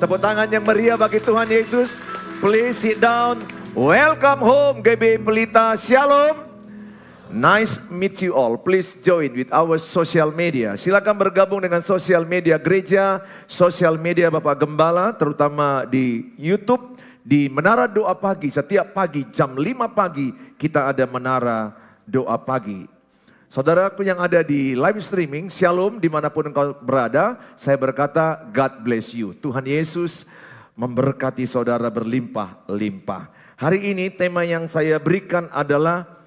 Tepuk tangan yang meriah bagi Tuhan Yesus. Please sit down. Welcome home GB Pelita. Shalom. Nice meet you all. Please join with our social media. Silakan bergabung dengan sosial media gereja, sosial media Bapak Gembala, terutama di YouTube, di Menara Doa Pagi. Setiap pagi jam 5 pagi kita ada Menara Doa Pagi. Saudaraku yang ada di live streaming, shalom dimanapun engkau berada. Saya berkata God bless you. Tuhan Yesus memberkati saudara berlimpah-limpah. Hari ini tema yang saya berikan adalah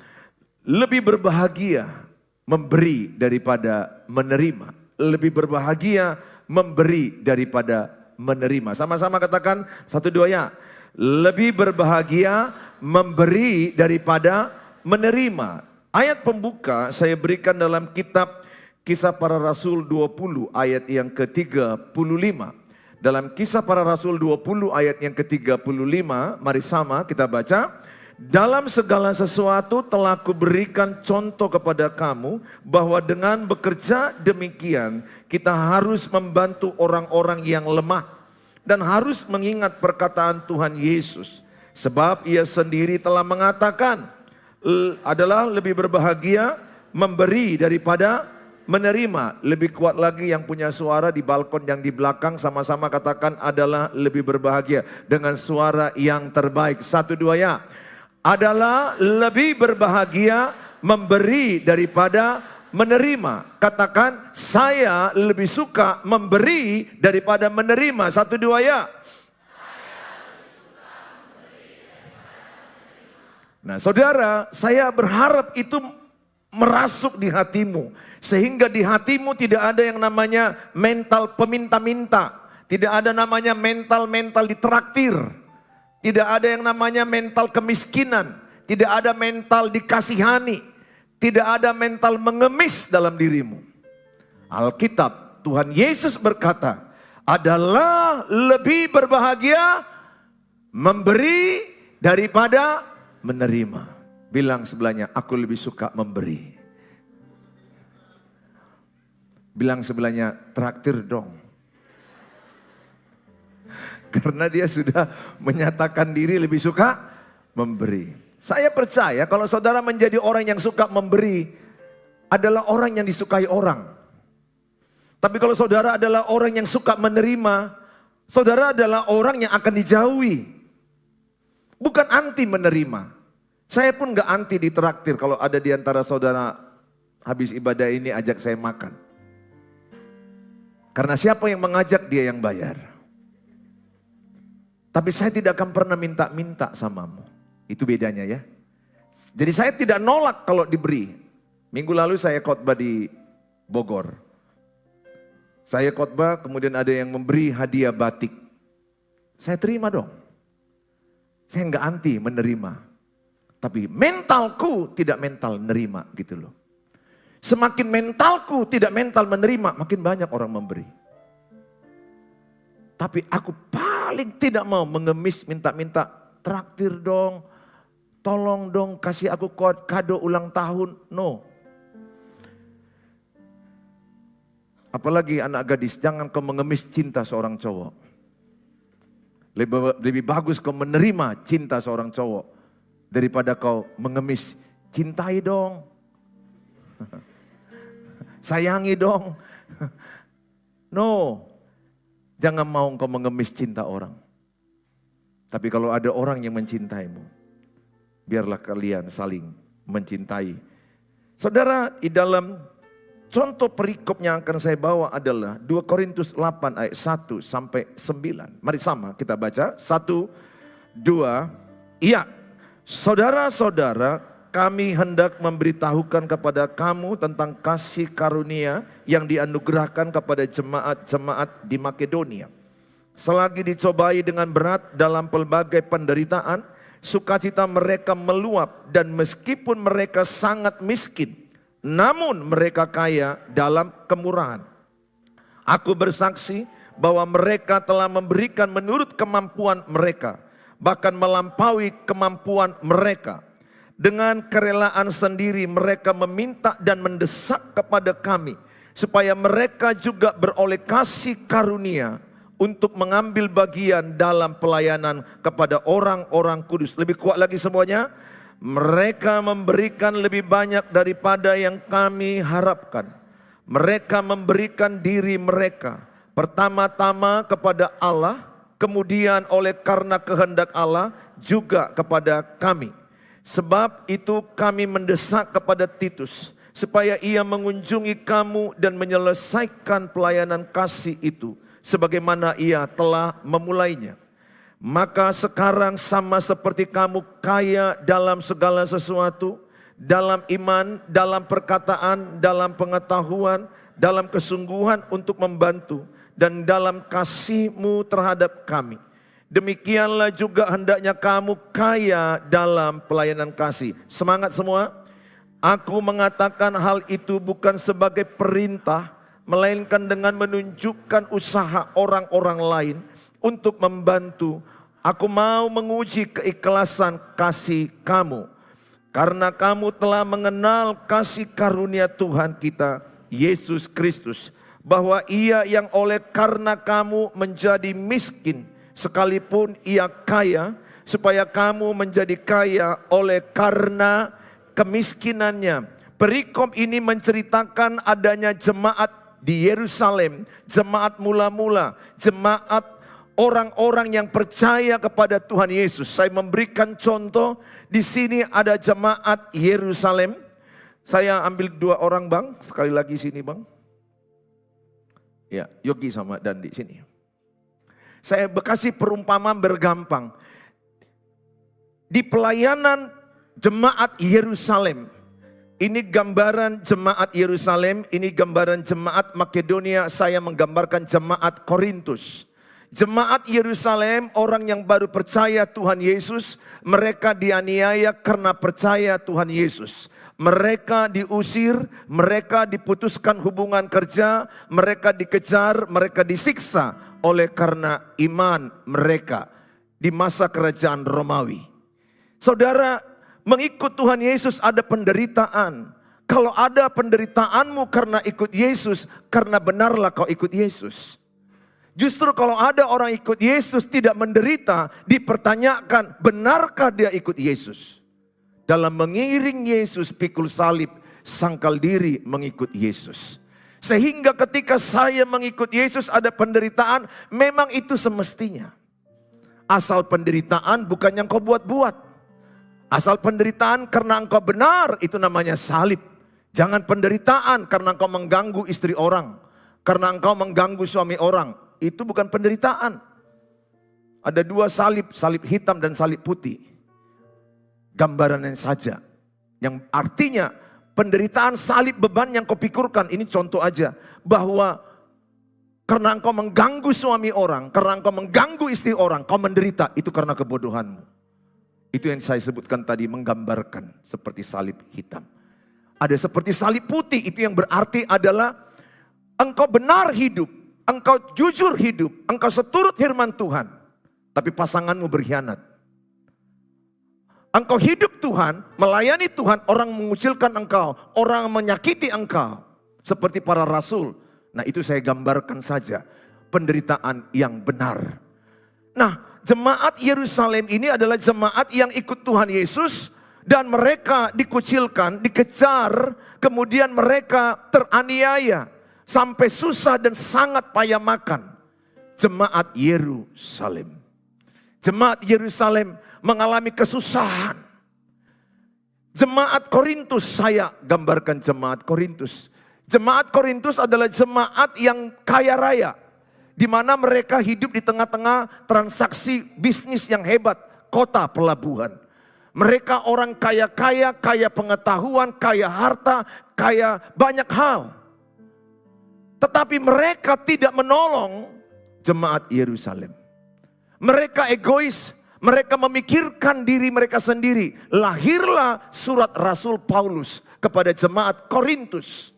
lebih berbahagia memberi daripada menerima. Lebih berbahagia memberi daripada menerima. Sama-sama katakan 1, 2 ya. Lebih berbahagia memberi daripada menerima. Ayat pembuka saya berikan dalam kitab Kisah Para Rasul 20 ayat yang ke-35. Dalam Kisah Para Rasul 20 ayat yang ke-35, mari sama kita baca. Dalam segala sesuatu telah kuberikan contoh kepada kamu bahwa dengan bekerja demikian kita harus membantu orang-orang yang lemah dan harus mengingat perkataan Tuhan Yesus. Sebab ia sendiri telah mengatakan adalah lebih berbahagia memberi daripada menerima. Lebih kuat lagi yang punya suara di balkon yang di belakang sama-sama katakan adalah lebih berbahagia dengan suara yang terbaik. 1, 2 ya. Adalah lebih berbahagia memberi daripada menerima. Katakan, saya lebih suka memberi daripada menerima. 1, 2 ya. Nah saudara, saya berharap itu merasuk di hatimu. Sehingga di hatimu tidak ada yang namanya mental peminta-minta. Tidak ada namanya mental-mental ditraktir. Tidak ada yang namanya mental kemiskinan. Tidak ada mental dikasihani. Tidak ada mental mengemis dalam dirimu. Alkitab, Tuhan Yesus berkata, adalah lebih berbahagia memberi daripada menerima. Bilang sebelahnya, aku lebih suka memberi. Bilang sebelahnya, traktir dong. Karena dia sudah menyatakan diri lebih suka memberi. Saya percaya kalau saudara menjadi orang yang suka memberi adalah orang yang disukai orang. Tapi kalau saudara adalah orang yang suka menerima, saudara adalah orang yang akan dijauhi. Bukan anti menerima. Saya pun gak anti ditraktir kalau ada di antara saudara habis ibadah ini ajak saya makan. Karena siapa yang mengajak dia yang bayar. Tapi saya tidak akan pernah minta-minta samamu. Itu bedanya ya. Jadi saya tidak nolak kalau diberi. Minggu lalu saya khotbah di Bogor. Saya khotbah kemudian ada yang memberi hadiah batik. Saya terima dong. Saya nggak anti menerima. Tapi mentalku tidak mental menerima gitu loh. Semakin mentalku tidak mental menerima, makin banyak orang memberi. Tapi aku paling tidak mau mengemis minta-minta, traktir dong, tolong dong kasih aku kado ulang tahun. No. Apalagi anak gadis, jangan kau mengemis cinta seorang cowok. Lebih bagus kau menerima cinta seorang cowok daripada kau mengemis, cintai dong. Sayangi dong. No. Jangan mau engkau mengemis cinta orang. Tapi kalau ada orang yang mencintaimu, biarlah kalian saling mencintai. Saudara, di dalam contoh perikop yang akan saya bawa adalah 2 Korintus 8 ayat 1 sampai 9. Mari sama kita baca. 1, 2, iya. Saudara-saudara, kami hendak memberitahukan kepada kamu tentang kasih karunia yang dianugerahkan kepada jemaat-jemaat di Makedonia. Selagi dicobai dengan berat dalam pelbagai penderitaan, sukacita mereka meluap dan meskipun mereka sangat miskin, namun mereka kaya dalam kemurahan. Aku bersaksi bahwa mereka telah memberikan menurut kemampuan mereka, bahkan melampaui kemampuan mereka. Dengan kerelaan sendiri mereka meminta dan mendesak kepada kami supaya mereka juga beroleh kasih karunia untuk mengambil bagian dalam pelayanan kepada orang-orang kudus. Lebih kuat lagi semuanya, mereka memberikan lebih banyak daripada yang kami harapkan. Mereka memberikan diri mereka pertama-tama kepada Allah, kemudian oleh karena kehendak Allah juga kepada kami. Sebab itu kami mendesak kepada Titus supaya ia mengunjungi kamu dan menyelesaikan pelayanan kasih itu sebagaimana ia telah memulainya. Maka sekarang sama seperti kamu kaya dalam segala sesuatu, dalam iman, dalam perkataan, dalam pengetahuan, dalam kesungguhan untuk membantu, dan dalam kasihmu terhadap kami. Demikianlah juga hendaknya kamu kaya dalam pelayanan kasih. Semangat semua. Aku mengatakan hal itu bukan sebagai perintah, melainkan dengan menunjukkan usaha orang-orang lain untuk membantu. Aku mau menguji keikhlasan kasih kamu, karena kamu telah mengenal kasih karunia Tuhan kita, Yesus Kristus, bahwa ia yang oleh karena kamu menjadi miskin, sekalipun ia kaya, supaya kamu menjadi kaya oleh karena kemiskinannya. Perikop ini menceritakan adanya jemaat di Yerusalem, jemaat mula-mula, jemaat orang-orang yang percaya kepada Tuhan Yesus. Saya memberikan contoh, di sini ada jemaat Yerusalem. Saya ambil 2 orang bang, sekali lagi sini bang. Ya, Yogi sama Dandi sini. Saya kasih perumpamaan bergampang. Di pelayanan jemaat Yerusalem, ini gambaran jemaat Yerusalem, ini gambaran jemaat Makedonia, saya menggambarkan jemaat Korintus. Jemaat Yerusalem, orang yang baru percaya Tuhan Yesus, mereka dianiaya karena percaya Tuhan Yesus. Mereka diusir, mereka diputuskan hubungan kerja, mereka dikejar, mereka disiksa oleh karena iman mereka di masa kerajaan Romawi. Saudara, mengikut Tuhan Yesus ada penderitaan. Kalau ada penderitaanmu karena ikut Yesus, karena benarlah kau ikut Yesus. Justru kalau ada orang ikut Yesus tidak menderita, dipertanyakan benarkah dia ikut Yesus. Dalam mengiring Yesus pikul salib, sangkal diri mengikut Yesus. Sehingga ketika saya mengikut Yesus ada penderitaan, memang itu semestinya. Asal penderitaan bukan yang kau buat-buat. Asal penderitaan karena engkau benar, itu namanya salib. Jangan penderitaan karena engkau mengganggu istri orang, karena engkau mengganggu suami orang. Itu bukan penderitaan. Ada 2 salib, salib hitam dan salib putih. Gambarannya saja. Yang artinya penderitaan salib beban yang kau pikirkan. Ini contoh aja. Bahwa karena engkau mengganggu suami orang, karena engkau mengganggu istri orang, kau menderita. Itu karena kebodohanmu. Itu yang saya sebutkan tadi, menggambarkan seperti salib hitam. Ada seperti salib putih, itu yang berarti adalah engkau benar hidup, engkau jujur hidup, engkau seturut firman Tuhan, tapi pasanganmu berkhianat. Engkau hidup Tuhan, melayani Tuhan, orang mengucilkan engkau, orang menyakiti engkau, seperti para rasul. Nah, itu saya gambarkan saja penderitaan yang benar. Nah, jemaat Yerusalem ini adalah jemaat yang ikut Tuhan Yesus, dan mereka dikucilkan, dikejar, kemudian mereka teraniaya sampai susah dan sangat payah makan. Jemaat Yerusalem. Jemaat Yerusalem mengalami kesusahan. Jemaat Korintus, saya gambarkan jemaat Korintus. Jemaat Korintus adalah jemaat yang kaya raya, di mana mereka hidup di tengah-tengah transaksi bisnis yang hebat, kota pelabuhan. Mereka orang kaya-kaya, kaya pengetahuan, kaya harta, kaya banyak hal. Tetapi mereka tidak menolong jemaat Yerusalem. Mereka egois, mereka memikirkan diri mereka sendiri. Lahirlah surat Rasul Paulus kepada jemaat Korintus.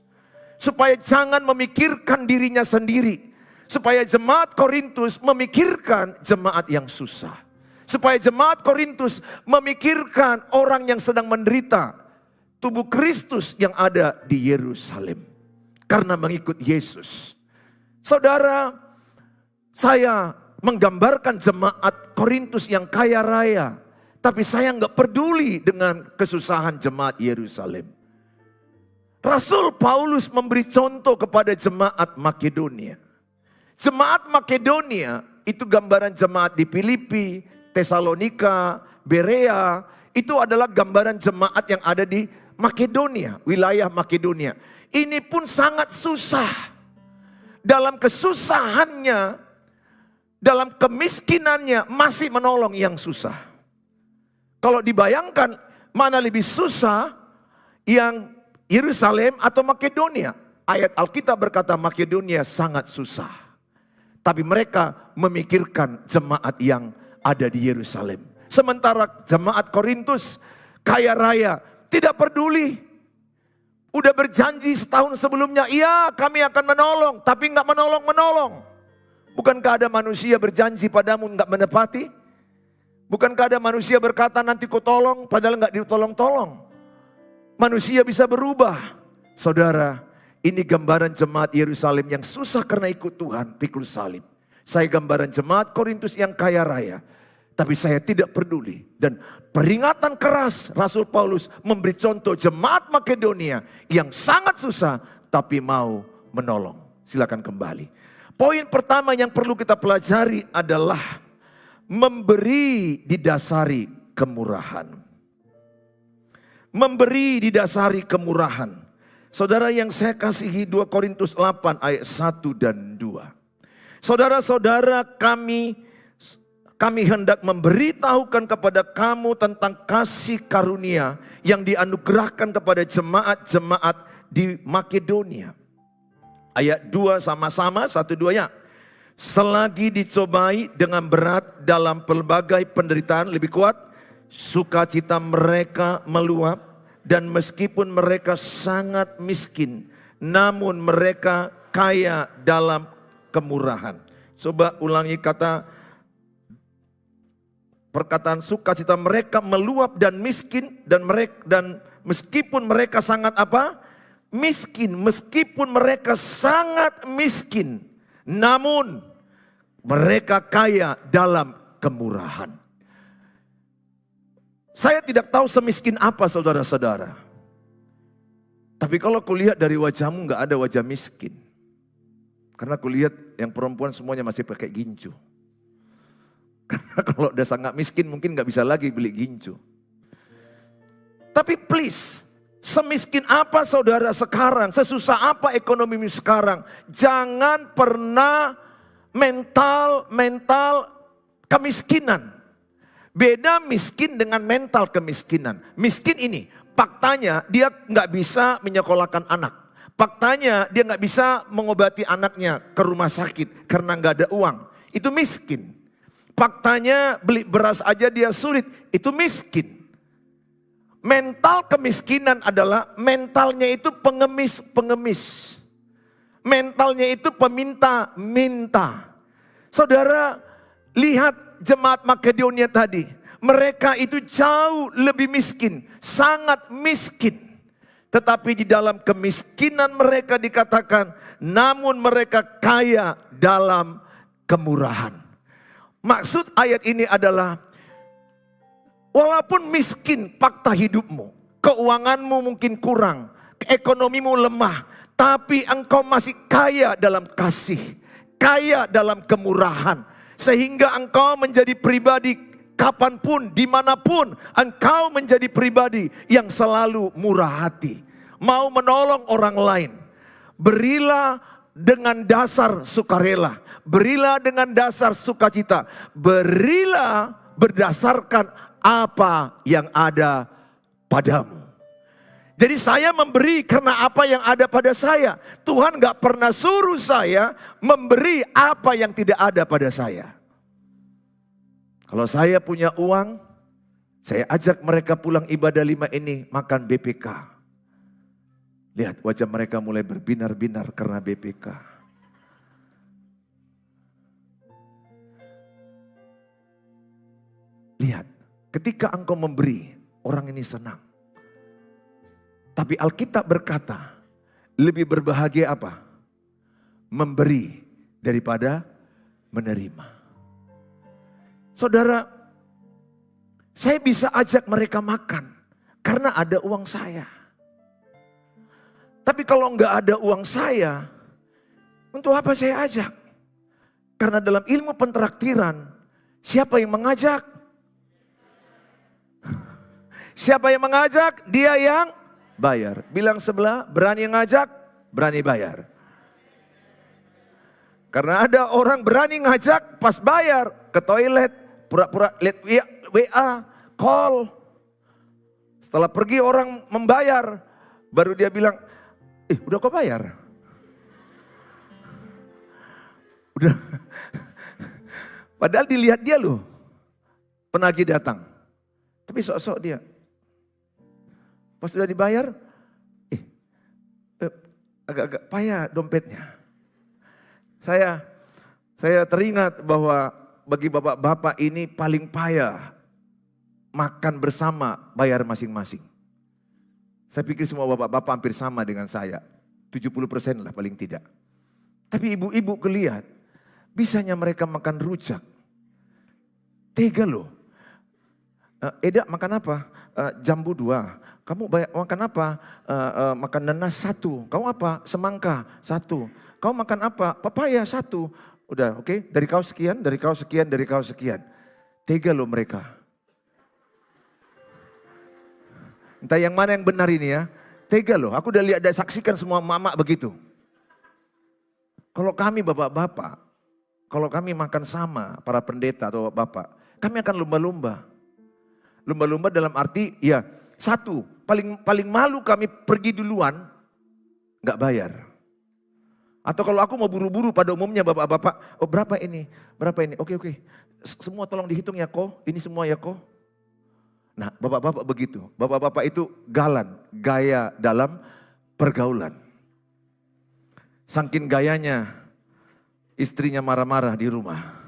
Supaya jangan memikirkan dirinya sendiri. Supaya jemaat Korintus memikirkan jemaat yang susah. Supaya jemaat Korintus memikirkan orang yang sedang menderita. Tubuh Kristus yang ada di Yerusalem. Karena mengikut Yesus. Saudara, Saya menggambarkan jemaat Korintus yang kaya raya, tapi saya nggak peduli dengan kesusahan jemaat Yerusalem. Rasul Paulus memberi contoh kepada jemaat Makedonia. Jemaat Makedonia itu gambaran jemaat di Filipi, Tesalonika, Berea. Itu adalah gambaran jemaat yang ada di Makedonia, wilayah Makedonia. Ini pun sangat susah. Dalam kesusahannya, dalam kemiskinannya masih menolong yang susah. Kalau dibayangkan mana lebih susah, yang Yerusalem atau Makedonia? Ayat Alkitab berkata Makedonia sangat susah. Tapi mereka memikirkan jemaat yang ada di Yerusalem. Sementara jemaat Korintus kaya raya, tidak peduli. Udah berjanji setahun sebelumnya, iya kami akan menolong, tapi nggak menolong-menolong. Bukankah ada manusia berjanji padamu nggak menepati? Bukankah ada manusia berkata nanti ku tolong, padahal nggak ditolong-tolong? Manusia bisa berubah. Saudara, ini gambaran jemaat Yerusalem yang susah karena ikut Tuhan, pikul salib. Saya gambaran jemaat Korintus yang kaya raya, tapi saya tidak peduli. Dan peringatan keras Rasul Paulus memberi contoh jemaat Makedonia yang sangat susah tapi mau menolong. Silakan kembali. Poin pertama yang perlu kita pelajari adalah memberi didasari kemurahan. Memberi didasari kemurahan. Saudara yang saya kasihi, 2 Korintus 8 ayat 1 dan 2. Saudara-saudara, kami hendak memberitahukan kepada kamu tentang kasih karunia yang dianugerahkan kepada jemaat-jemaat di Makedonia. Ayat 2 sama-sama, 1-2-nya. Selagi dicobai dengan berat dalam pelbagai penderitaan, lebih kuat, sukacita mereka meluap, dan meskipun mereka sangat miskin, namun mereka kaya dalam kemurahan. Coba ulangi perkataan sukacita mereka meluap dan miskin, dan meskipun mereka sangat apa? Miskin. Meskipun mereka sangat miskin, namun mereka kaya dalam kemurahan. Saya tidak tahu semiskin apa saudara-saudara. Tapi kalau kulihat dari wajahmu nggak ada wajah miskin. Karena kulihat yang perempuan semuanya masih pakai gincu. Karena kalau udah sangat miskin mungkin nggak bisa lagi beli gincu. Tapi please, semiskin apa saudara sekarang, sesusah apa ekonomi sekarang, jangan pernah mental kemiskinan. Beda miskin dengan mental kemiskinan. Miskin ini, faktanya dia nggak bisa menyekolahkan anak. Faktanya dia nggak bisa mengobati anaknya ke rumah sakit karena nggak ada uang. Itu miskin. Faktanya beli beras aja dia sulit. Itu miskin. Mental kemiskinan adalah mentalnya itu pengemis. Mentalnya itu peminta-minta. Saudara, lihat jemaat Makedonia tadi. Mereka itu jauh lebih miskin. Sangat miskin. Tetapi di dalam kemiskinan mereka dikatakan, namun mereka kaya dalam kemurahan. Maksud ayat ini adalah, walaupun miskin fakta hidupmu, keuanganmu mungkin kurang, ekonomimu lemah, tapi engkau masih kaya dalam kasih, kaya dalam kemurahan. Sehingga engkau menjadi pribadi kapanpun, dimanapun, engkau menjadi pribadi yang selalu murah hati. Mau menolong orang lain. Berilah dengan dasar sukarela. Berilah dengan dasar sukacita. Berilah berdasarkan apa yang ada padamu. Jadi saya memberi karena apa yang ada pada saya. Tuhan gak pernah suruh saya memberi apa yang tidak ada pada saya. Kalau saya punya uang, saya ajak mereka pulang ibadah 5 ini makan BPK. Lihat wajah mereka mulai berbinar-binar karena BPK. Lihat, ketika engkau memberi, orang ini senang. Tapi Alkitab berkata, lebih berbahagia apa? Memberi daripada menerima. Saudara, saya bisa ajak mereka makan karena ada uang saya. Tapi kalau nggak ada uang saya, untuk apa saya ajak? Karena dalam ilmu pentraktiran, siapa yang mengajak? Siapa yang mengajak? Dia yang bayar. Bilang sebelah, berani ngajak, berani bayar. Karena ada orang berani ngajak, pas bayar, ke toilet, pura-pura lihat WA, call. Setelah pergi orang membayar, baru dia bilang, udah kau bayar? Udah. Padahal dilihat dia loh, penagih datang. Tapi sok-sok dia. Pas sudah dibayar, agak-agak payah dompetnya. Saya teringat bahwa bagi bapak-bapak ini paling payah makan bersama, bayar masing-masing. Saya pikir semua bapak-bapak hampir sama dengan saya. 70% lah paling tidak. Tapi ibu-ibu kelihat, bisanya mereka makan rujak. Tega loh. Eda makan apa? Jambu 2. Kamu makan apa? Makan nanas 1. Kamu apa? Semangka 1. Kamu makan apa? Papaya 1. Udah oke, dari kau sekian, dari kau sekian, dari kau sekian. Tega loh mereka. Entah yang mana yang benar ini ya. Tega loh, aku udah lihat dan saksikan semua mama begitu. Kalau kami bapak-bapak, kalau kami makan sama para pendeta atau bapak, kami akan lumba-lumba. Lumba-lumba dalam arti ya, 1, paling malu kami pergi duluan, nggak bayar. Atau kalau aku mau buru-buru pada umumnya bapak-bapak, berapa ini? Berapa ini? Oke. Semua tolong dihitung ya kok, ini semua ya kok. Nah bapak-bapak begitu, bapak-bapak itu gaya dalam pergaulan. Saking gayanya, istrinya marah-marah di rumah.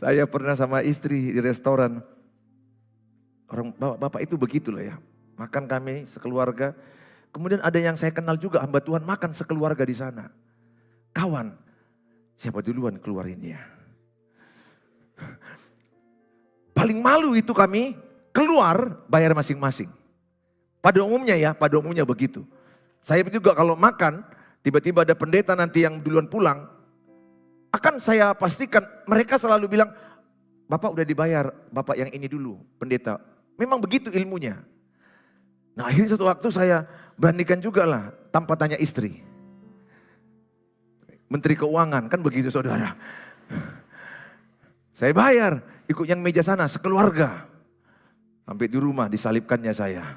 Saya pernah sama istri di restoran. Orang bapak itu begitulah ya. Makan kami sekeluarga. Kemudian ada yang saya kenal juga hamba Tuhan makan sekeluarga di sana. Kawan, siapa duluan keluarinnya? Paling malu itu kami keluar bayar masing-masing. Pada umumnya begitu. Saya juga kalau makan, tiba-tiba ada pendeta nanti yang duluan pulang. Akan saya pastikan mereka selalu bilang, Bapak udah dibayar, Bapak yang ini dulu, pendeta. Memang begitu ilmunya. Nah akhirnya suatu waktu saya beranikan juga lah, tanpa tanya istri. Menteri Keuangan, kan begitu saudara. Saya bayar, ikut yang meja sana, sekeluarga. Sampai di rumah disalibkannya saya.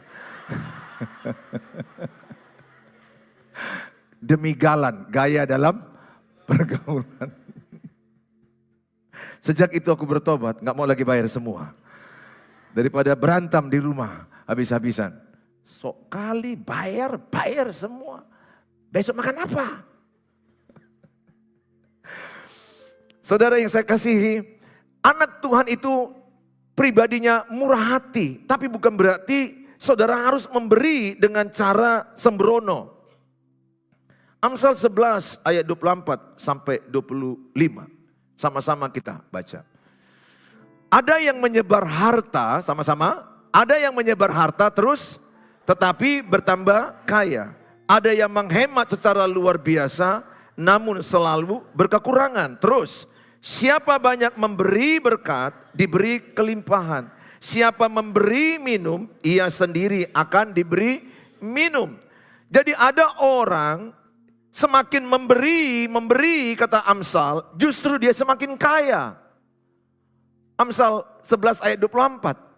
Demi gaya dalam pergaulan. Sejak itu aku bertobat, gak mau lagi bayar semua. Daripada berantem di rumah, habis-habisan. Sok kali bayar semua. Besok makan apa? Saudara yang saya kasihi, anak Tuhan itu pribadinya murah hati. Tapi bukan berarti saudara harus memberi dengan cara sembrono. Amsal 11 ayat 24 sampai 25. Sama-sama kita baca. Ada yang menyebar harta, sama-sama. Ada yang menyebar harta terus tetapi bertambah kaya. Ada yang menghemat secara luar biasa namun selalu berkekurangan. Terus, siapa banyak memberi berkat, diberi kelimpahan. Siapa memberi minum, ia sendiri akan diberi minum. Jadi ada orang semakin memberi kata Amsal, justru dia semakin kaya. Amsal 11 ayat 24.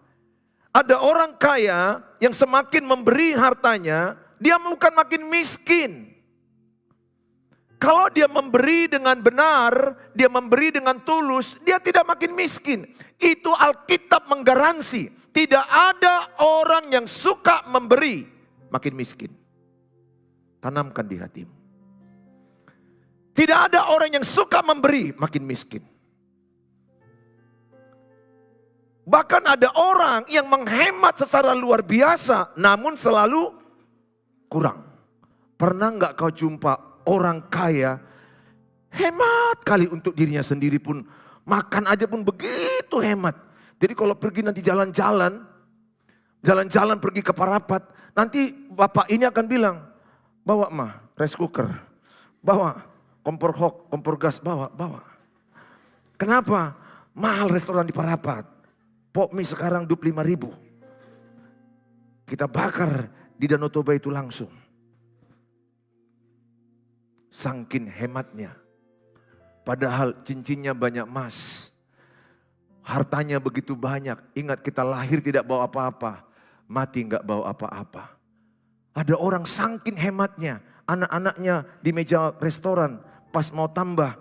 Ada orang kaya yang semakin memberi hartanya, dia bukan makin miskin. Kalau dia memberi dengan benar, dia memberi dengan tulus, dia tidak makin miskin. Itu Alkitab menggaransi. Tidak ada orang yang suka memberi makin miskin. Tanamkan di hatimu. Tidak ada orang yang suka memberi makin miskin. Bahkan ada orang yang menghemat secara luar biasa namun selalu kurang. Pernah nggak kau jumpa orang kaya hemat kali untuk dirinya sendiri pun. Makan aja pun begitu hemat. Jadi kalau pergi nanti jalan-jalan pergi ke Parapat, nanti bapak ini akan bilang, bawa mah rice cooker, bawa kompor hok, kompor gas, bawa. Kenapa? Mahal restoran di Parapat. Pok mie sekarang 25.000. Kita bakar di Danau Toba itu langsung. Sangkin hematnya. Padahal cincinnya banyak emas. Hartanya begitu banyak. Ingat kita lahir tidak bawa apa-apa. Mati enggak bawa apa-apa. Ada orang sangkin hematnya. Anak-anaknya di meja restoran pas mau tambah.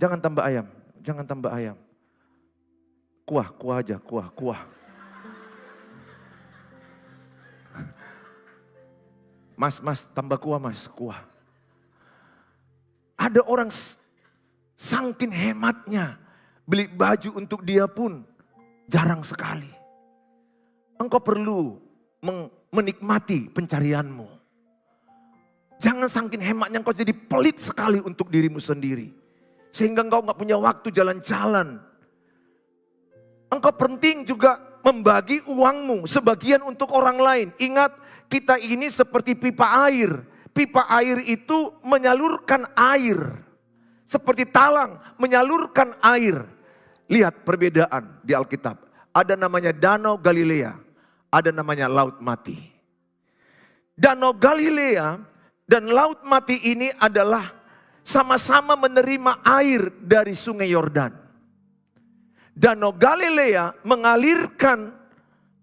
Jangan tambah ayam. Jangan tambah ayam. Kuah aja. Kuah. Mas, tambah kuah mas, kuah. Ada orang sangkin hematnya, beli baju untuk dia pun jarang sekali. Engkau perlu menikmati pencarianmu. Jangan sangkin hematnya engkau jadi pelit sekali untuk dirimu sendiri. Sehingga engkau gak punya waktu jalan-jalan. Engkau penting juga membagi uangmu sebagian untuk orang lain. Ingat, kita ini seperti pipa air. Pipa air itu menyalurkan air. Seperti talang menyalurkan air. Lihat perbedaan di Alkitab. Ada namanya Danau Galilea. Ada namanya Laut Mati. Danau Galilea dan Laut Mati ini adalah sama-sama menerima air dari Sungai Yordan. Danau Galilea mengalirkan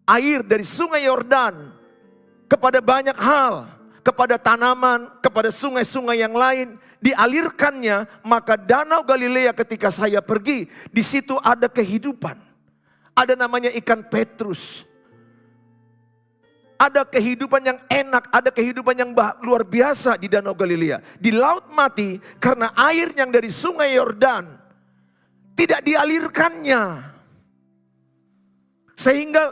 air dari Sungai Yordan kepada banyak hal. Kepada tanaman, kepada sungai-sungai yang lain, dialirkannya, maka Danau Galilea ketika saya pergi, di situ ada kehidupan. Ada namanya ikan Petrus. Ada kehidupan yang enak, ada kehidupan yang luar biasa di Danau Galilea. Di Laut Mati, karena air yang dari Sungai Yordan tidak dialirkannya. Sehingga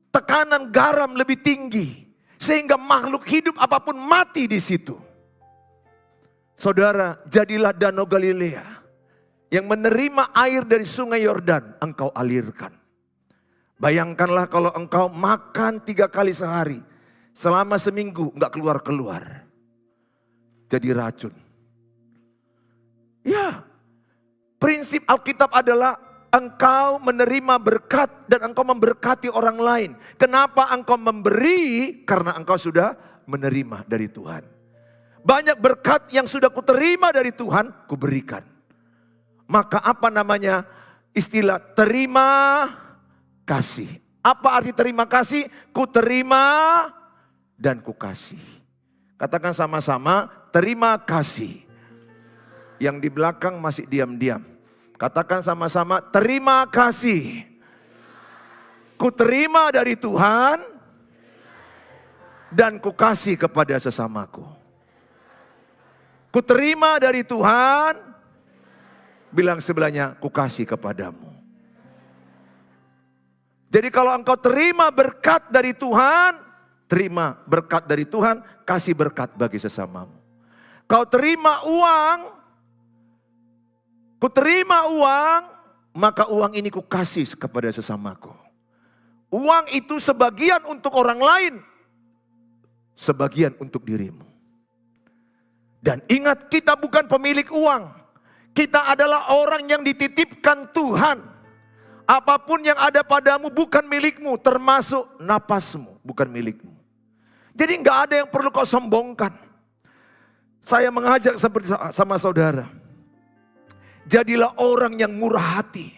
tekanan garam lebih tinggi. Sehingga makhluk hidup apapun mati di situ. Saudara, jadilah Danau Galilea yang menerima air dari Sungai Yordan, engkau alirkan. Bayangkanlah kalau engkau makan 3 kali sehari, selama seminggu enggak keluar-keluar. Jadi racun. Ya, prinsip Alkitab adalah engkau menerima berkat dan engkau memberkati orang lain. Kenapa engkau memberi? Karena engkau sudah menerima dari Tuhan. Banyak berkat yang sudah kuterima dari Tuhan, kuberikan. Maka apa namanya istilah terima kasih? Apa arti terima kasih? Kuterima dan kukasih. Katakan sama-sama, terima kasih. Yang di belakang masih diam-diam. Katakan sama-sama, terima kasih. Ku terima dari Tuhan dan ku kasih kepada sesamaku. Ku terima dari Tuhan, bilang sebelahnya, ku kasih kepadamu. Jadi kalau engkau terima berkat dari Tuhan, terima berkat dari Tuhan, kasih berkat bagi sesamamu. Kau terima uang, ku terima uang, maka uang ini ku kasih kepada sesamaku. Uang itu sebagian untuk orang lain, sebagian untuk dirimu. Dan ingat, kita bukan pemilik uang. Kita adalah orang yang dititipkan Tuhan. Apapun yang ada padamu bukan milikmu, termasuk napasmu bukan milikmu. Jadi nggak ada yang perlu kau sombongkan. Saya mengajak seperti sama saudara. Jadilah orang yang murah hati.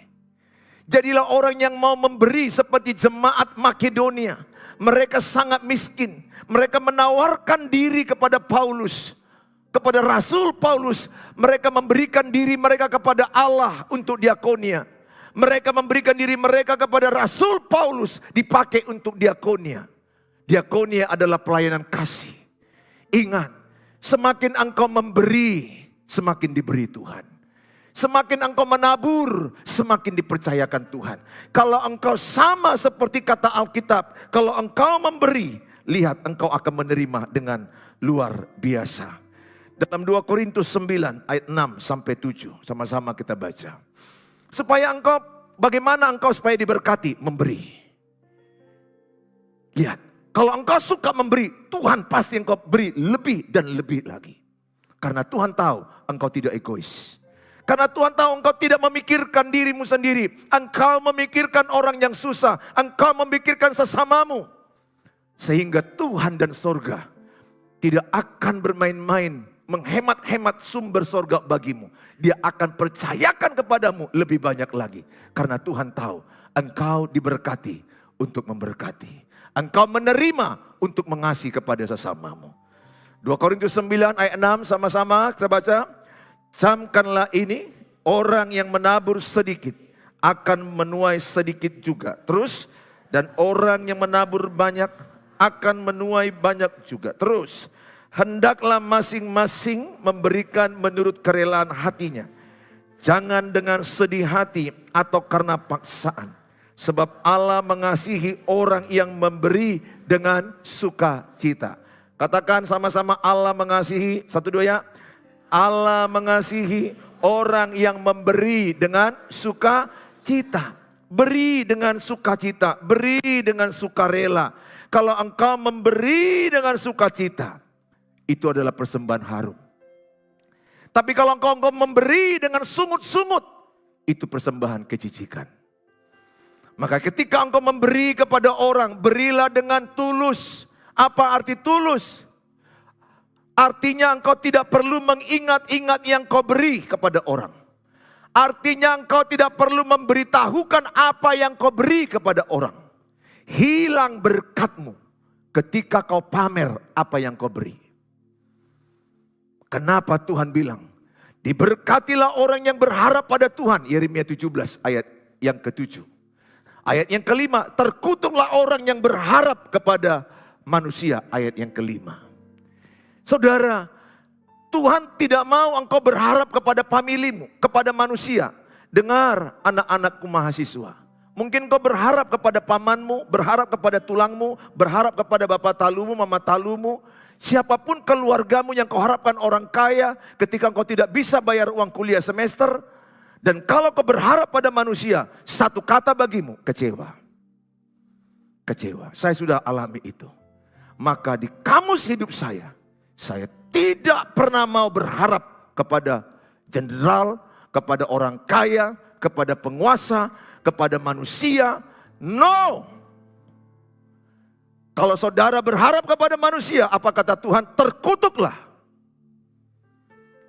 Jadilah orang yang mau memberi seperti jemaat Makedonia. Mereka sangat miskin. Mereka menawarkan diri kepada Paulus. Kepada Rasul Paulus. Mereka memberikan diri mereka kepada Allah untuk diakonia. Mereka memberikan diri mereka kepada Rasul Paulus. Dipakai untuk diakonia. Diakonia adalah pelayanan kasih. Ingat, semakin engkau memberi, semakin diberi Tuhan. Semakin engkau menabur, semakin dipercayakan Tuhan. Kalau engkau sama seperti kata Alkitab, kalau engkau memberi, lihat engkau akan menerima dengan luar biasa. Dalam 2 Korintus 9 ayat 6 sampai 7. Sama-sama kita baca. Bagaimana engkau supaya diberkati? Memberi. Lihat, kalau engkau suka memberi, Tuhan pasti engkau beri lebih dan lebih lagi. Karena Tuhan tahu engkau tidak egois. Karena Tuhan tahu engkau tidak memikirkan dirimu sendiri. Engkau memikirkan orang yang susah. Engkau memikirkan sesamamu. Sehingga Tuhan dan sorga tidak akan bermain-main menghemat-hemat sumber sorga bagimu. Dia akan percayakan kepadamu lebih banyak lagi. Karena Tuhan tahu engkau diberkati untuk memberkati. Engkau menerima untuk mengasihi kepada sesamamu. 2 Korintus 9 ayat 6 sama-sama kita baca. Camkanlah ini, orang yang menabur sedikit akan menuai sedikit juga. Terus, dan orang yang menabur banyak akan menuai banyak juga. Terus, hendaklah masing-masing memberikan menurut kerelaan hatinya. Jangan dengan sedih hati atau karena paksaan. Sebab Allah mengasihi orang yang memberi dengan sukacita. Katakan sama-sama, Allah mengasihi. 1, 2 ya. Allah mengasihi orang yang memberi dengan sukacita. Beri dengan sukacita, beri dengan sukarela. Kalau engkau memberi dengan sukacita, itu adalah persembahan harum. Tapi kalau engkau memberi dengan sungut-sungut, itu persembahan kejijikan. Maka ketika engkau memberi kepada orang, berilah dengan tulus. Apa arti tulus? Artinya engkau tidak perlu mengingat-ingat yang kau beri kepada orang. Artinya engkau tidak perlu memberitahukan apa yang kau beri kepada orang. Hilang berkatmu ketika kau pamer apa yang kau beri. Kenapa Tuhan bilang, diberkatilah orang yang berharap pada Tuhan. Yeremia 17 ayat yang ke-7. Ayat yang kelima, terkutuklah orang yang berharap kepada manusia. Ayat yang kelima. Saudara, Tuhan tidak mau engkau berharap kepada familimu, kepada manusia. Dengar anak-anakku mahasiswa. Mungkin kau berharap kepada pamanmu, berharap kepada tulangmu, berharap kepada bapak talumu, mama talumu. Siapapun keluargamu yang kau harapkan orang kaya ketika engkau tidak bisa bayar uang kuliah semester. Dan kalau kau berharap pada manusia, satu kata bagimu, kecewa. Kecewa, saya sudah alami itu. Maka di kamus hidup saya tidak pernah mau berharap kepada jenderal, kepada orang kaya, kepada penguasa, kepada manusia. No. Kalau saudara berharap kepada manusia, apa kata Tuhan? Terkutuklah.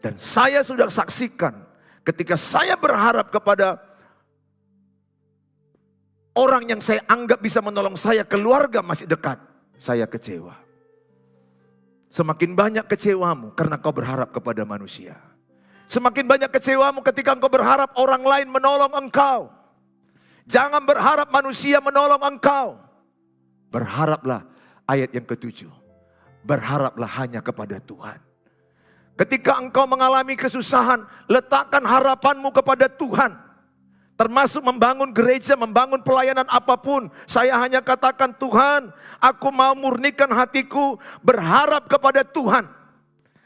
Dan saya sudah saksikan ketika saya berharap kepada orang yang saya anggap bisa menolong saya, keluarga masih dekat, saya kecewa. Semakin banyak kecewamu karena kau berharap kepada manusia. Semakin banyak kecewamu ketika engkau berharap orang lain menolong engkau. Jangan berharap manusia menolong engkau. Berharaplah, ayat yang ke-7. Berharaplah hanya kepada Tuhan. Ketika engkau mengalami kesusahan, letakkan harapanmu kepada Tuhan. Termasuk membangun gereja, membangun pelayanan apapun. Saya hanya katakan, Tuhan, aku mau murnikan hatiku berharap kepada Tuhan.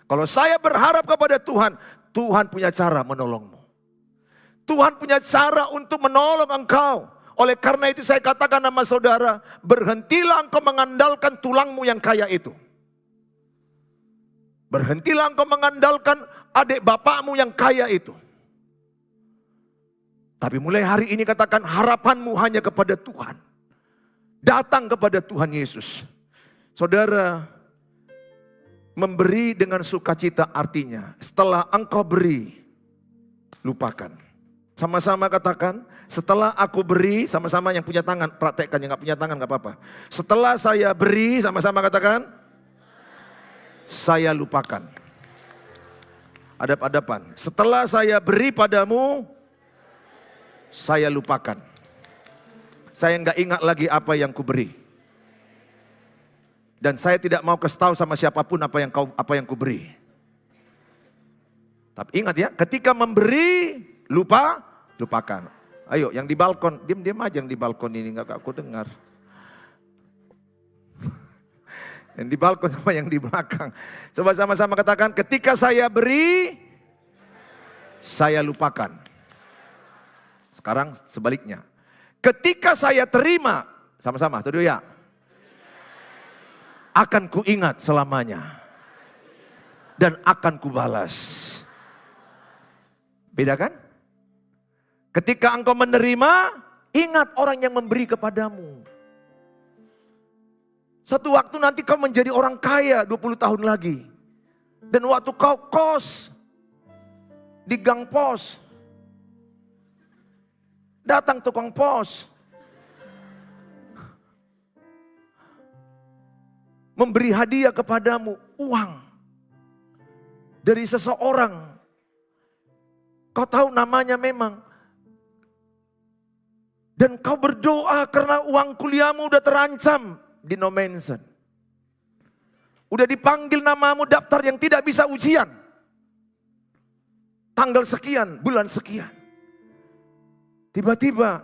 Kalau saya berharap kepada Tuhan, Tuhan punya cara menolongmu. Tuhan punya cara untuk menolong engkau. Oleh karena itu saya katakan sama saudara, berhentilah engkau mengandalkan tulangmu yang kaya itu. Berhentilah engkau mengandalkan adik bapakmu yang kaya itu. Tapi mulai hari ini katakan harapanmu hanya kepada Tuhan. Datang kepada Tuhan Yesus. Saudara, memberi dengan sukacita artinya setelah engkau beri, lupakan. Sama-sama katakan, setelah aku beri, sama-sama yang punya tangan, praktekkan, yang gak punya tangan gak apa-apa. Setelah saya beri, sama-sama katakan, saya lupakan. Adap-adapan. Setelah saya beri padamu, saya lupakan. Saya nggak ingat lagi apa yang kuberi. Dan saya tidak mau kasih tahu sama siapapun apa yang kuberi. Tapi ingat ya, ketika memberi, lupakan. Ayo yang di balkon, diam aja yang di balkon ini, nggak aku dengar. Yang di balkon sama yang di belakang. Coba sama-sama katakan, ketika saya beri, saya lupakan. Sekarang sebaliknya. Ketika saya terima, sama-sama, tuh ya. Akan kuingat selamanya. Dan akan kubalas. Beda kan? Ketika engkau menerima, ingat orang yang memberi kepadamu. Satu waktu nanti kau menjadi orang kaya 20 tahun lagi. Dan waktu kau kos di gang pos, datang tukang pos, memberi hadiah kepadamu, uang dari seseorang. Kau tahu namanya memang. Dan kau berdoa karena uang kuliahmu udah terancam di no mention. Udah dipanggil namamu daftar yang tidak bisa ujian. Tanggal sekian, bulan sekian. Tiba-tiba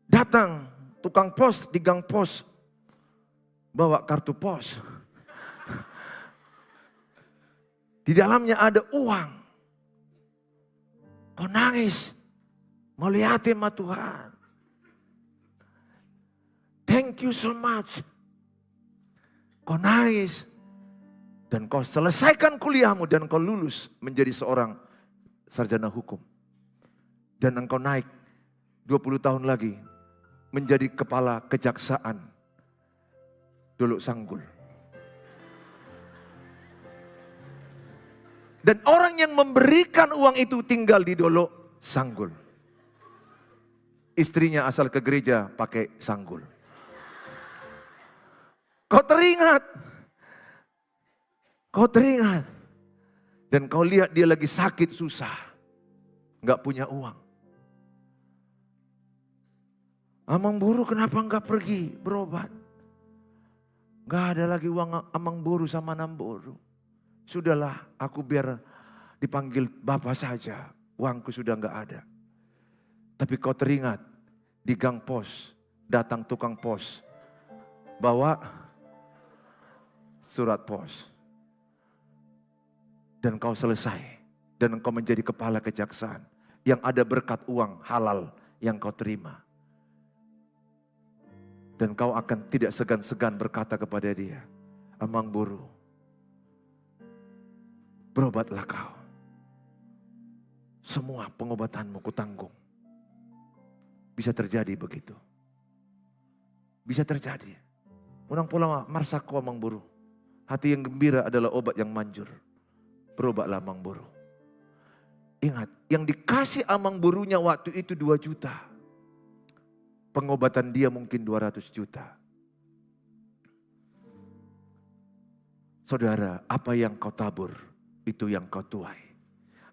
datang tukang pos di gang pos. Bawa kartu pos. Di dalamnya ada uang. Kau nangis. Mau lihatin sama Tuhan. Thank you so much. Kau nangis. Dan kau selesaikan kuliahmu dan kau lulus menjadi seorang sarjana hukum. Dan engkau naik 20 tahun lagi menjadi kepala kejaksaan Dolok Sanggul. Dan orang yang memberikan uang itu tinggal di Dolok Sanggul. Istrinya asal ke gereja pakai sanggul. Kau teringat. Kau teringat. Dan kau lihat dia lagi sakit susah. Nggak punya uang. Amang Buru kenapa nggak pergi berobat? Nggak ada lagi uang Amang Buru sama Namburu. Sudahlah, aku biar dipanggil Bapak saja. Uangku sudah nggak ada. Tapi kau teringat, di gang pos, datang tukang pos. Bawa surat pos. Dan kau selesai. Dan kau menjadi kepala kejaksaan. Yang ada berkat uang halal yang kau terima. Dan kau akan tidak segan-segan berkata kepada dia, Amang Buru, berobatlah kau. Semua pengobatanmu kutanggung. Bisa terjadi begitu. Bisa terjadi. Unang pulang marsako Amang Buru. Hati yang gembira adalah obat yang manjur. Berobatlah Amang Buru. Ingat, yang dikasih Amang Burunya waktu itu 2 juta. Pengobatan dia mungkin 200 juta. Saudara, apa yang kau tabur, itu yang kau tuai.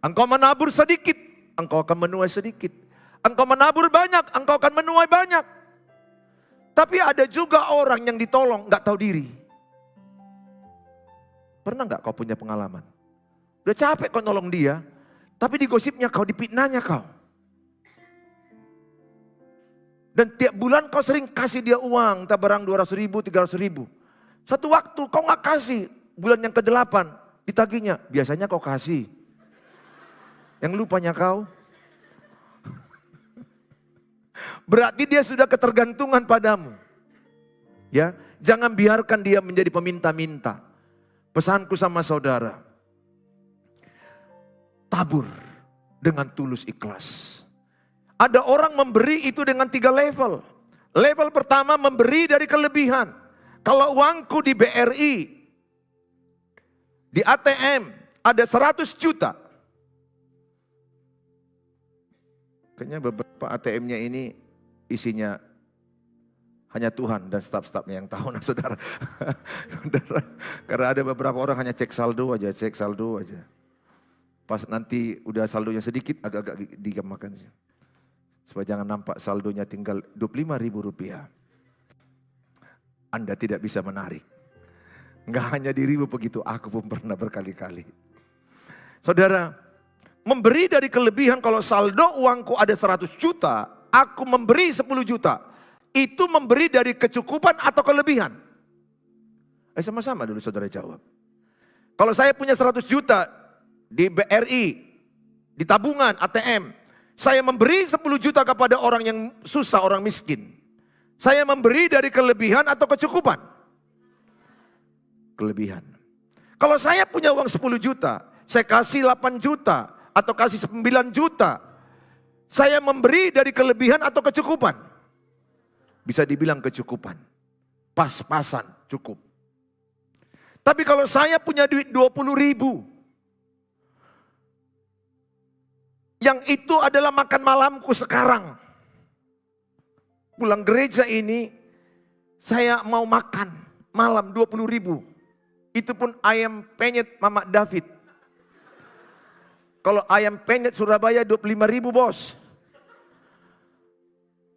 Engkau menabur sedikit, engkau akan menuai sedikit. Engkau menabur banyak, engkau akan menuai banyak. Tapi ada juga orang yang ditolong, gak tahu diri. Pernah gak kau punya pengalaman? Udah capek kau nolong dia, tapi digosipnya kau, dipitnanya kau. Dan tiap bulan kau sering kasih dia uang, entah barang 200 ribu, 300 ribu. Suatu waktu kau gak kasih, bulan yang ke-8 ditagihnya, biasanya kau kasih. Yang lupanya kau. Berarti dia sudah ketergantungan padamu. Ya, jangan biarkan dia menjadi peminta-minta. Pesanku sama saudara, tabur dengan tulus ikhlas. Ada orang memberi itu dengan 3 level. Level pertama memberi dari kelebihan. Kalau uangku di BRI, di ATM ada 100 juta. Kayaknya beberapa ATM-nya ini isinya hanya Tuhan dan staf-stafnya yang tahu, nah saudara. Karena ada beberapa orang hanya cek saldo aja. Pas nanti udah saldonya sedikit, agak-agak digemakan. Supaya jangan nampak saldonya tinggal 25.000 rupiah. Anda tidak bisa menarik. Enggak hanya dirimu begitu, aku pun pernah berkali-kali. Saudara, memberi dari kelebihan, kalau saldo uangku ada 100 juta, aku memberi 10 juta. Itu memberi dari kecukupan atau kelebihan? Sama-sama dulu saudara jawab. Kalau saya punya 100 juta di BRI, di tabungan ATM, saya memberi 10 juta kepada orang yang susah, orang miskin. Saya memberi dari kelebihan atau kecukupan? Kelebihan. Kalau saya punya uang 10 juta, saya kasih 8 juta atau kasih 9 juta, saya memberi dari kelebihan atau kecukupan? Bisa dibilang kecukupan. Pas-pasan, cukup. Tapi kalau saya punya duit 20 ribu, yang itu adalah makan malamku sekarang. Pulang gereja ini, saya mau makan malam 20 ribu. Itu pun ayam penyet Mama David. Kalau ayam penyet Surabaya 25 ribu bos.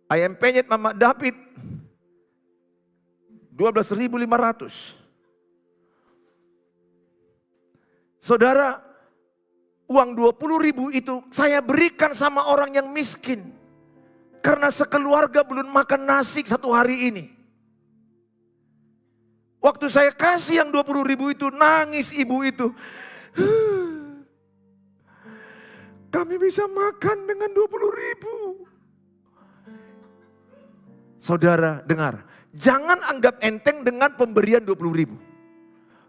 Ayam penyet Mama David 12.500. Saudara, uang 20 ribu itu saya berikan sama orang yang miskin. Karena sekeluarga belum makan nasi satu hari ini. Waktu saya kasih yang 20 ribu itu, nangis ibu itu. Kami bisa makan dengan 20 ribu. Saudara dengar, jangan anggap enteng dengan pemberian 20 ribu.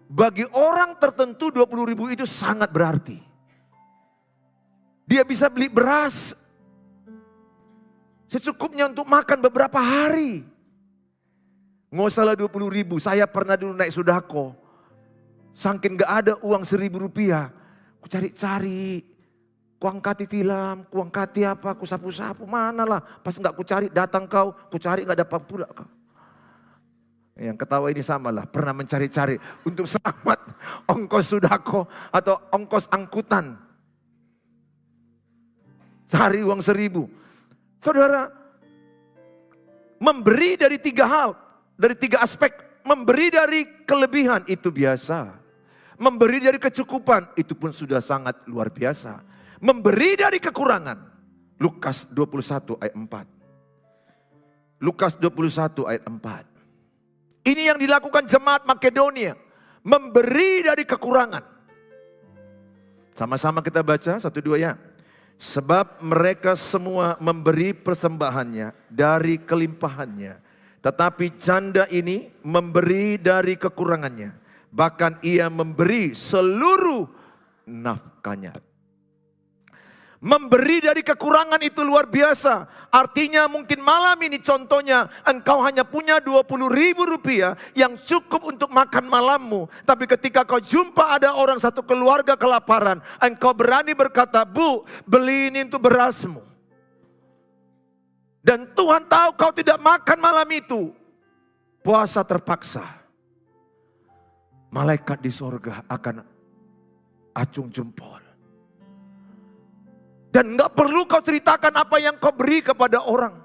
Bagi orang tertentu 20 ribu itu sangat berarti. Dia bisa beli beras secukupnya untuk makan beberapa hari. Nggak usahlah 20 ribu, saya pernah dulu naik sodako. Saking gak ada uang 1.000 rupiah, aku cari-cari. Kuangkati tilam, kuangkati apa, ku sapu-sapu, mana lah. Pas gak ku cari datang kau, ku cari gak dapat pula kau. Yang ketawa ini samalah, pernah mencari-cari untuk selamat ongkos sodako atau ongkos angkutan. Cari uang 1.000. Saudara, memberi dari 3 hal, dari 3 aspek. Memberi dari kelebihan itu biasa. Memberi dari kecukupan itu pun sudah sangat luar biasa. Memberi dari kekurangan. Lukas 21 ayat 4. Lukas 21 ayat 4. Ini yang dilakukan jemaat Makedonia. Memberi dari kekurangan. Sama-sama kita baca 1, 2 ya. Sebab mereka semua memberi persembahannya dari kelimpahannya. Tetapi janda ini memberi dari kekurangannya. Bahkan ia memberi seluruh nafkahnya. Memberi dari kekurangan itu luar biasa. Artinya mungkin malam ini contohnya engkau hanya punya 20 ribu rupiah yang cukup untuk makan malammu. Tapi ketika kau jumpa ada orang satu keluarga kelaparan, engkau berani berkata, Bu, beli ini untuk berasmu. Dan Tuhan tahu kau tidak makan malam itu. Puasa terpaksa. Malaikat di sorga akan acung jempol. Dan gak perlu kau ceritakan apa yang kau beri kepada orang.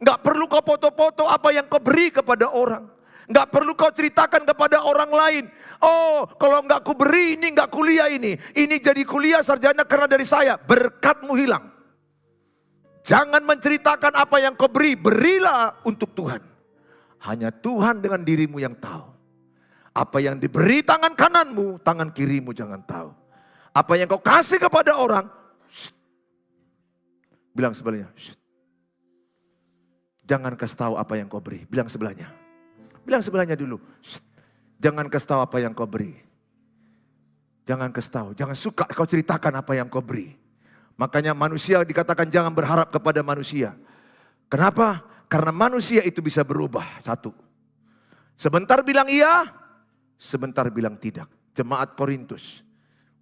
Gak perlu kau foto-foto apa yang kau beri kepada orang. Gak perlu kau ceritakan kepada orang lain. Oh, kalau gak ku beri ini, gak kuliah ini. Ini jadi kuliah sarjana karena dari saya. Berkatmu hilang. Jangan menceritakan apa yang kau beri. Berilah untuk Tuhan. Hanya Tuhan dengan dirimu yang tahu. Apa yang diberi tangan kananmu, tangan kirimu jangan tahu. Apa yang kau kasih kepada orang, bilang sebelahnya, jangan kasih tahu apa yang kau beri. Bilang sebelahnya. Bilang sebelahnya dulu. Jangan kasih tahu apa yang kau beri. Jangan kasih tahu. Jangan suka kau ceritakan apa yang kau beri. Makanya manusia dikatakan jangan berharap kepada manusia. Kenapa? Karena manusia itu bisa berubah. Satu. Sebentar bilang iya, sebentar bilang tidak. Jemaat Korintus.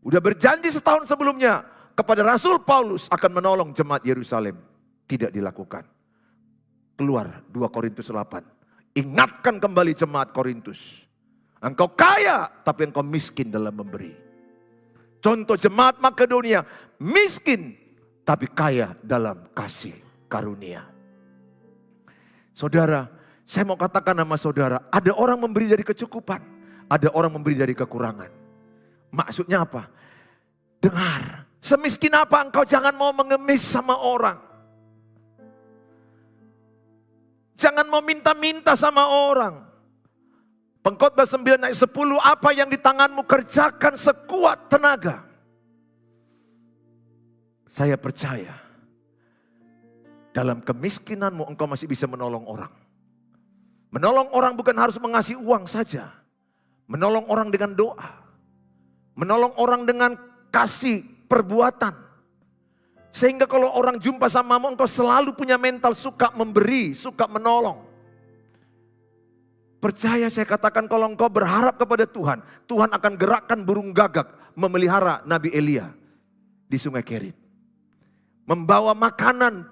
Udah berjanji setahun sebelumnya kepada Rasul Paulus akan menolong jemaat Yerusalem. Tidak dilakukan. Keluar 2 Korintus 8. Ingatkan kembali jemaat Korintus. Engkau kaya tapi engkau miskin dalam memberi. Contoh jemaat Makedonia. Miskin tapi kaya dalam kasih karunia. Saudara, saya mau katakan sama saudara. Ada orang memberi dari kecukupan. Ada orang memberi dari kekurangan. Maksudnya apa? Dengar. Semiskin apa engkau jangan mau mengemis sama orang. Jangan mau minta-minta sama orang. Jangan mau minta-minta sama orang. Pengkhotbah 9 ayat 10, apa yang di tanganmu kerjakan sekuat tenaga. Saya percaya, dalam kemiskinanmu engkau masih bisa menolong orang. Menolong orang bukan harus mengasih uang saja. Menolong orang dengan doa. Menolong orang dengan kasih perbuatan. Sehingga kalau orang jumpa samamu, engkau selalu punya mental suka memberi, suka menolong. Percaya saya katakan, kalau engkau berharap kepada Tuhan, Tuhan akan gerakkan burung gagak memelihara Nabi Elia di Sungai Kerit. Membawa makanan,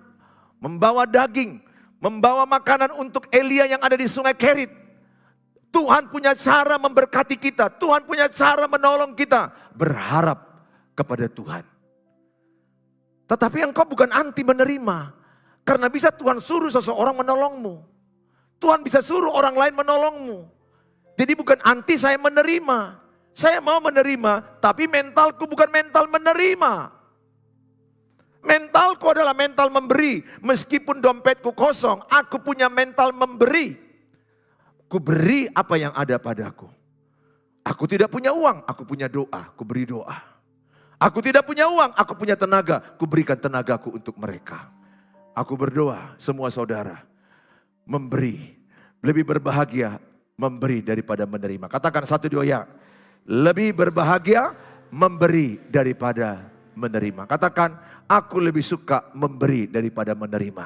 membawa daging, membawa makanan untuk Elia yang ada di Sungai Kerit. Tuhan punya cara memberkati kita, Tuhan punya cara menolong kita. Berharap kepada Tuhan. Tetapi engkau bukan anti menerima, karena bisa Tuhan suruh seseorang menolongmu. Tuhan bisa suruh orang lain menolongmu. Jadi bukan anti saya menerima. Saya mau menerima, tapi mentalku bukan mental menerima. Mentalku adalah mental memberi. Meskipun dompetku kosong, aku punya mental memberi. Ku beri apa yang ada padaku. Aku tidak punya uang, aku punya doa, ku beri doa. Aku tidak punya uang, aku punya tenaga, ku berikan tenagaku untuk mereka. Aku berdoa, semua saudara, memberi, lebih berbahagia memberi daripada menerima. Katakan 1, 2 ya. Lebih berbahagia memberi daripada menerima. Katakan, aku lebih suka memberi daripada menerima.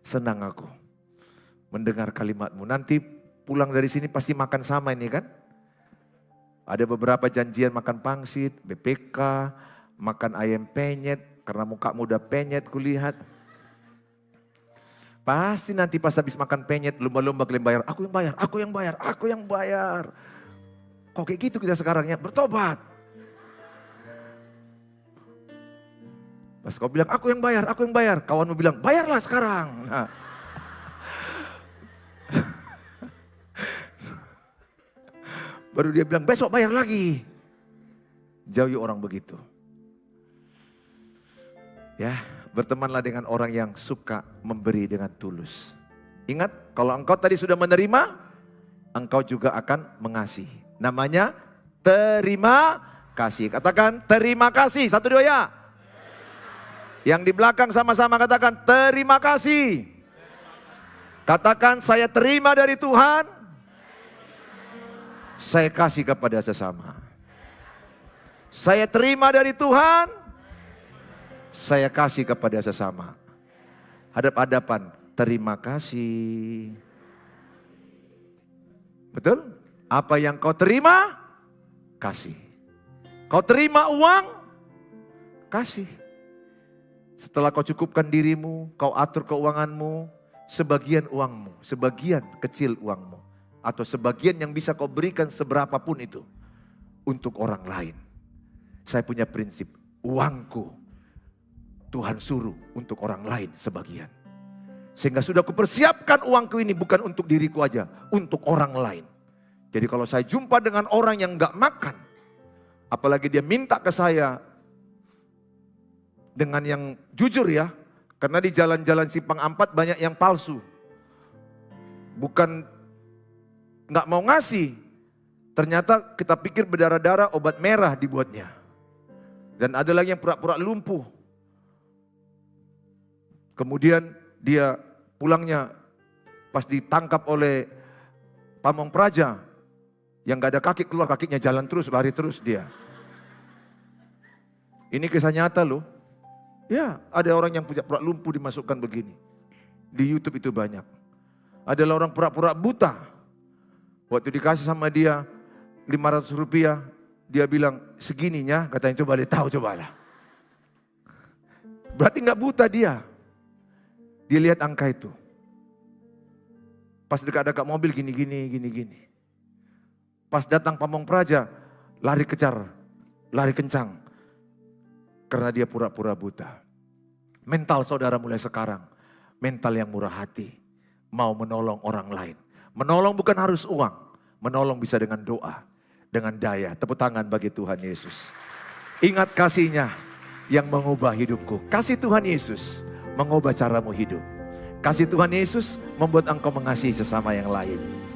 Senang aku mendengar kalimatmu. Nanti pulang dari sini pasti makan sama ini kan? Ada beberapa janjian makan pangsit, BPK, makan ayam penyet. Karena mukamu udah penyet kulihat. Pasti nanti pas habis makan penyet, lumba-lumba kalian bayar. Aku yang bayar, aku yang bayar, aku yang bayar. Kok kayak gitu kita sekarang ya, bertobat. Pas kau bilang, aku yang bayar, aku yang bayar. Kawanmu bilang, bayarlah sekarang. Nah. Baru dia bilang, besok bayar lagi. Jauhi orang begitu. Ya, bertemanlah dengan orang yang suka memberi dengan tulus. Ingat, kalau engkau tadi sudah menerima, engkau juga akan mengasihi. Namanya terima kasih. Katakan terima kasih. 1, 2 ya. Yang di belakang sama-sama katakan terima kasih. Katakan saya terima dari Tuhan. Saya kasih kepada sesama. Saya terima dari Tuhan. Saya kasih kepada sesama. Hadap-hadapan, terima kasih. Betul? Apa yang kau terima, kasih. Kau terima uang, kasih. Setelah kau cukupkan dirimu, kau atur keuanganmu, sebagian uangmu, sebagian kecil uangmu. Atau sebagian yang bisa kau berikan seberapapun itu untuk orang lain. Saya punya prinsip, uangku Tuhan suruh untuk orang lain sebagian. Sehingga sudah kupersiapkan uangku ini bukan untuk diriku aja, untuk orang lain. Jadi kalau saya jumpa dengan orang yang gak makan, apalagi dia minta ke saya dengan yang jujur ya, karena di jalan-jalan Simpang 4 banyak yang palsu. Bukan gak mau ngasih, ternyata kita pikir berdarah-darah obat merah dibuatnya. Dan ada lagi yang pura-pura lumpuh. Kemudian dia pulangnya pas ditangkap oleh pamong praja yang gak ada kaki, keluar kakinya jalan terus, lari terus dia. Ini kisah nyata loh. Ya, ada orang yang punya pura lumpuh dimasukkan begini. Di YouTube itu banyak. Ada orang pura-pura buta. Waktu dikasih sama dia 500 rupiah, dia bilang segininya, katanya coba deh tahu cobalah. Berarti gak buta dia. Dia lihat angka itu. Pas dekat-dekat mobil gini. Pas datang pamong praja, lari kejar, lari kencang. Karena dia pura-pura buta. Mental saudara mulai sekarang, mental yang murah hati. Mau menolong orang lain. Menolong bukan harus uang, menolong bisa dengan doa, dengan daya. Tepuk tangan bagi Tuhan Yesus. Ingat kasihnya yang mengubah hidupku. Kasih Tuhan Yesus mengubah caramu hidup. Kasih Tuhan Yesus membuat engkau mengasihi sesama yang lain.